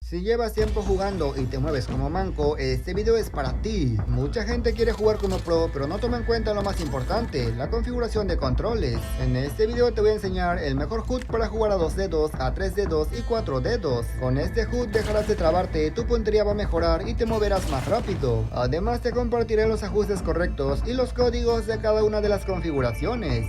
Si llevas tiempo jugando y te mueves como manco, este video es para ti. Mucha gente quiere jugar como pro, pero no toma en cuenta lo más importante, la configuración de controles. En este video te voy a enseñar el mejor HUD para jugar a 2 dedos, a 3 dedos y 4 dedos. Con este HUD dejarás de trabarte, tu puntería va a mejorar y te moverás más rápido. Además te compartiré los ajustes correctos y los códigos de cada una de las configuraciones.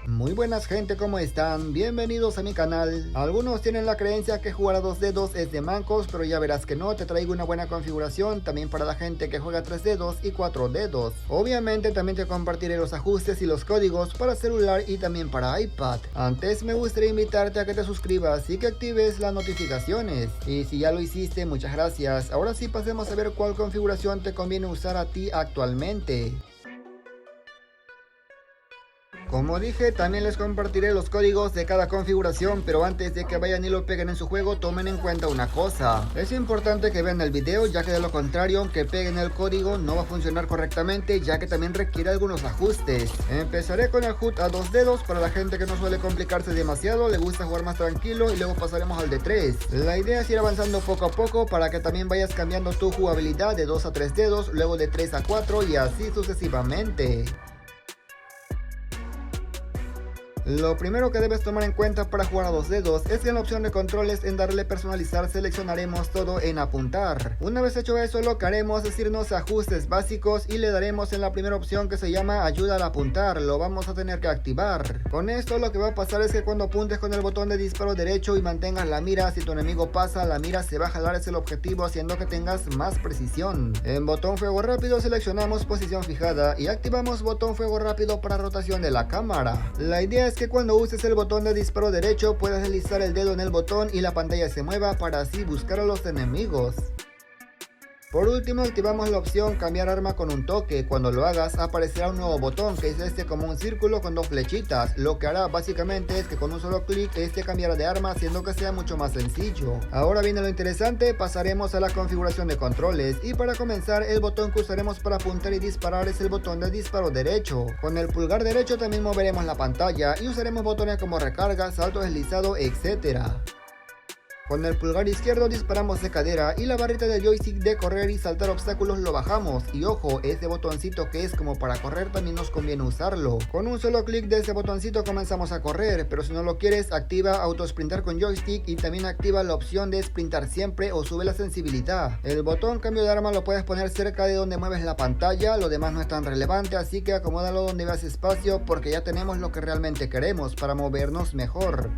Muy buenas gente, ¿cómo están? Bienvenidos a mi canal. Algunos tienen la creencia que jugar a 2 dedos es de mancos, pero ya verás que no, te traigo una buena configuración también para la gente que juega 3 dedos y 4 dedos. Obviamente también te compartiré los ajustes y los códigos para celular y también para iPad. Antes me gustaría invitarte a que te suscribas y que actives las notificaciones. Y si ya lo hiciste, muchas gracias. Ahora sí pasemos a ver cuál configuración te conviene usar a ti actualmente. Como dije, también les compartiré los códigos de cada configuración, pero antes de que vayan y lo peguen en su juego, tomen en cuenta una cosa. Es importante que vean el video, ya que de lo contrario, aunque peguen el código, no va a funcionar correctamente, ya que también requiere algunos ajustes. Empezaré con el HUD a 2 dedos, para la gente que no suele complicarse demasiado, le gusta jugar más tranquilo, y luego pasaremos al de 3. La idea es ir avanzando poco a poco, para que también vayas cambiando tu jugabilidad de 2 a 3 dedos, luego de 3 a 4 y así sucesivamente. Lo primero que debes tomar en cuenta para jugar a 2 dedos es que en la opción de controles, en darle personalizar, seleccionaremos todo en apuntar. Una vez hecho eso, lo que haremos es irnos a ajustes básicos y le daremos en la primera opción que se llama ayuda al apuntar. Lo vamos a tener que activar. Con esto lo que va a pasar es que cuando apuntes con el botón de disparo derecho y mantengas la mira, si tu enemigo pasa, la mira se va a jalar hacia el objetivo, haciendo que tengas más precisión. En botón fuego rápido seleccionamos posición fijada y activamos botón fuego rápido para rotación de la cámara. La idea es que cuando uses el botón de disparo derecho puedas deslizar el dedo en el botón y la pantalla se mueva para así buscar a los enemigos. Por último, activamos la opción cambiar arma con un toque. Cuando lo hagas aparecerá un nuevo botón que es este, como un círculo con 2 flechitas. Lo que hará básicamente es que con un solo clic este cambiará de arma, haciendo que sea mucho más sencillo. Ahora viene lo interesante, pasaremos a la configuración de controles y para comenzar el botón que usaremos para apuntar y disparar es el botón de disparo derecho. Con el pulgar derecho también moveremos la pantalla y usaremos botones como recarga, salto deslizado, etc. Con el pulgar izquierdo disparamos de cadera y la barrita del joystick de correr y saltar obstáculos lo bajamos. Y ojo, este botoncito que es como para correr también nos conviene usarlo. Con un solo clic de este botoncito comenzamos a correr, pero si no lo quieres, activa auto sprintar con joystick y también activa la opción de sprintar siempre o sube la sensibilidad. El botón cambio de arma lo puedes poner cerca de donde mueves la pantalla, lo demás no es tan relevante, así que acomódalo donde veas espacio porque ya tenemos lo que realmente queremos para movernos mejor.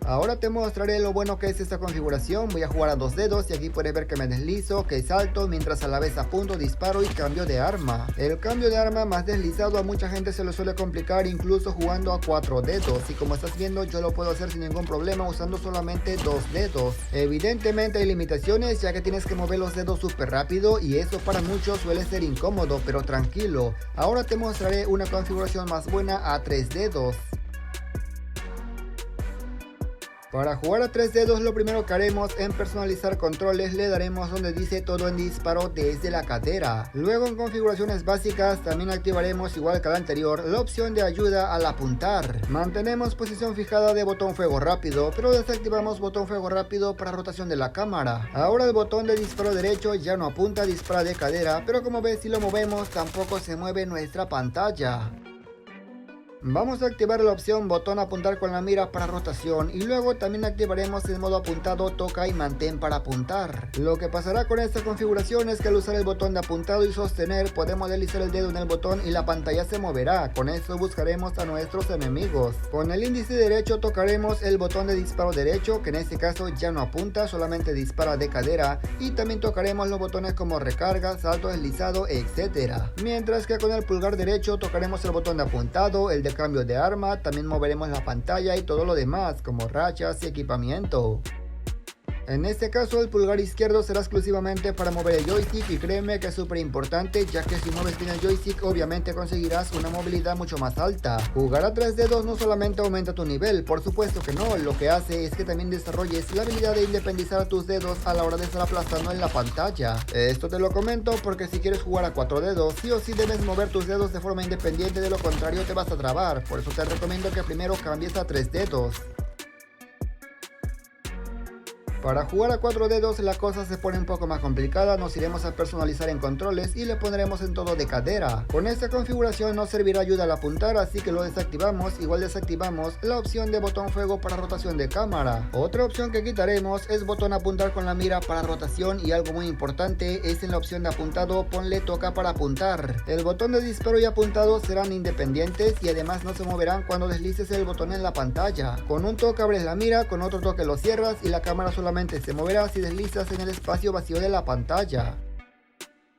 Ahora te mostraré lo bueno que es esta configuración. Voy a jugar a 2 dedos y aquí puedes ver que me deslizo, que salto, mientras a la vez apunto, disparo y cambio de arma. El cambio de arma más deslizado a mucha gente se lo suele complicar incluso jugando a 4 dedos, y como estás viendo yo lo puedo hacer sin ningún problema usando solamente 2 dedos. Evidentemente hay limitaciones, ya que tienes que mover los dedos súper rápido y eso para muchos suele ser incómodo, pero tranquilo. Ahora te mostraré una configuración más buena a 3 dedos. Para jugar a 3 dedos lo primero que haremos en personalizar controles le daremos donde dice todo en disparo desde la cadera. Luego en configuraciones básicas también activaremos igual que la anterior la opción de ayuda al apuntar. Mantenemos posición fijada de botón fuego rápido, pero desactivamos botón fuego rápido para rotación de la cámara. Ahora el botón de disparo derecho ya no apunta, dispara de cadera, pero como ves si lo movemos tampoco se mueve nuestra pantalla. Vamos a activar la opción botón apuntar con la mira para rotación y luego también activaremos el modo apuntado toca y mantén para apuntar. Lo que pasará con esta configuración es que al usar el botón de apuntado y sostener podemos deslizar el dedo en el botón y la pantalla se moverá. Con esto buscaremos a nuestros enemigos. Con el índice derecho tocaremos el botón de disparo derecho, que en este caso ya no apunta, solamente dispara de cadera, y también tocaremos los botones como recarga, salto deslizado, etc. Mientras que con el pulgar derecho tocaremos el botón de apuntado, el de cambio de arma, también moveremos la pantalla y todo lo demás como rachas y equipamiento. En este caso el pulgar izquierdo será exclusivamente para mover el joystick y créeme que es súper importante, ya que si mueves bien el joystick obviamente conseguirás una movilidad mucho más alta. Jugar a 3 dedos no solamente aumenta tu nivel, por supuesto que no, lo que hace es que también desarrolles la habilidad de independizar a tus dedos a la hora de estar aplastando en la pantalla. Esto te lo comento porque si quieres jugar a 4 dedos, sí o sí debes mover tus dedos de forma independiente, de lo contrario te vas a trabar, por eso te recomiendo que primero cambies a 3 dedos. Para jugar a 4 dedos la cosa se pone un poco más complicada, nos iremos a personalizar en controles y le pondremos en todo de cadera. Con esta configuración nos servirá ayuda al apuntar, así que lo desactivamos. Igual desactivamos la opción de botón fuego para rotación de cámara. Otra opción que quitaremos es botón apuntar con la mira para rotación, y algo muy importante es en la opción de apuntado ponle toca para apuntar. El botón de disparo y apuntado serán independientes y además no se moverán cuando deslices el botón en la pantalla. Con un toque abres la mira, con otro toque lo cierras y la cámara solamente se moverá si deslizas en el espacio vacío de la pantalla.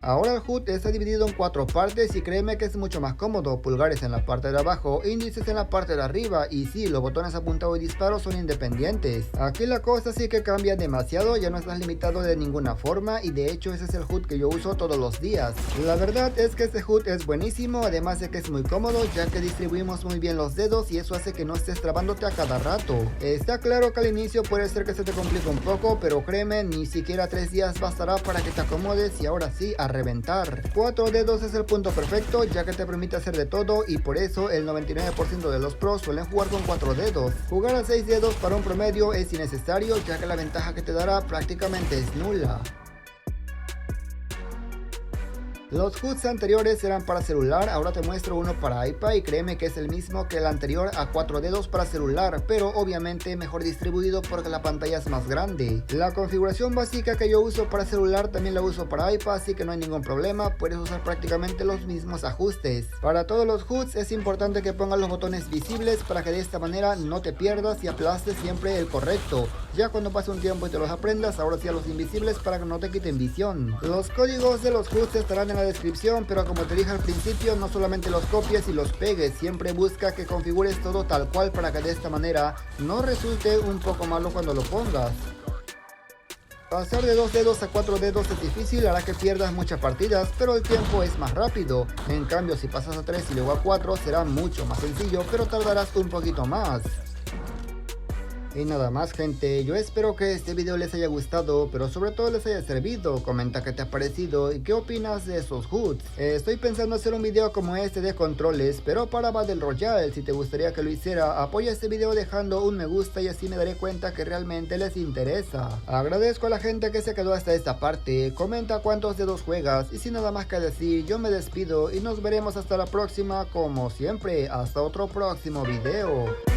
Ahora el HUD está dividido en 4 partes y créeme que es mucho más cómodo. Pulgares en la parte de abajo, índices en la parte de arriba, y sí, los botones apuntado y disparo son independientes. Aquí la cosa sí que cambia demasiado, ya no estás limitado de ninguna forma, y de hecho ese es el HUD que yo uso todos los días. La verdad es que este HUD es buenísimo, además de que es muy cómodo ya que distribuimos muy bien los dedos y eso hace que no estés trabándote a cada rato. Está claro que al inicio puede ser que se te complique un poco, pero créeme, ni siquiera 3 días bastará para que te acomodes y ahora sí a reventar. 4 dedos es el punto perfecto ya que te permite hacer de todo, y por eso el 99% de los pros suelen jugar con 4 dedos. Jugar a 6 dedos para un promedio es innecesario ya que la ventaja que te dará prácticamente es nula. Los HUDs anteriores eran para celular, ahora te muestro uno para iPad y créeme que es el mismo que el anterior a 4 dedos para celular, pero obviamente mejor distribuido porque la pantalla es más grande. La configuración básica que yo uso para celular también la uso para iPad, así que no hay ningún problema, puedes usar prácticamente los mismos ajustes. Para todos los HUDs es importante que pongas los botones visibles para que de esta manera no te pierdas y aplastes siempre el correcto. Ya cuando pase un tiempo y te los aprendas, ahora sí a los invisibles para que no te quiten visión. Los códigos de los HUDs estarán en la descripción, pero como te dije al principio, no solamente los copies y los pegues, siempre busca que configures todo tal cual para que de esta manera no resulte un poco malo cuando lo pongas. Pasar de 2 dedos a 4 dedos es difícil, hará que pierdas muchas partidas, pero el tiempo es más rápido. En cambio, si pasas a 3 y luego a 4 será mucho más sencillo, pero tardarás un poquito más. Y nada más, gente, yo espero que este video les haya gustado, pero sobre todo les haya servido. Comenta qué te ha parecido y qué opinas de esos HUDs. Estoy pensando hacer un video como este de controles, pero para Battle Royale. Si te gustaría que lo hiciera, apoya este video dejando un me gusta y así me daré cuenta que realmente les interesa. Agradezco a la gente que se quedó hasta esta parte. Comenta cuántos dedos juegas y sin nada más que decir, yo me despido y nos veremos hasta la próxima como siempre. Hasta otro próximo video.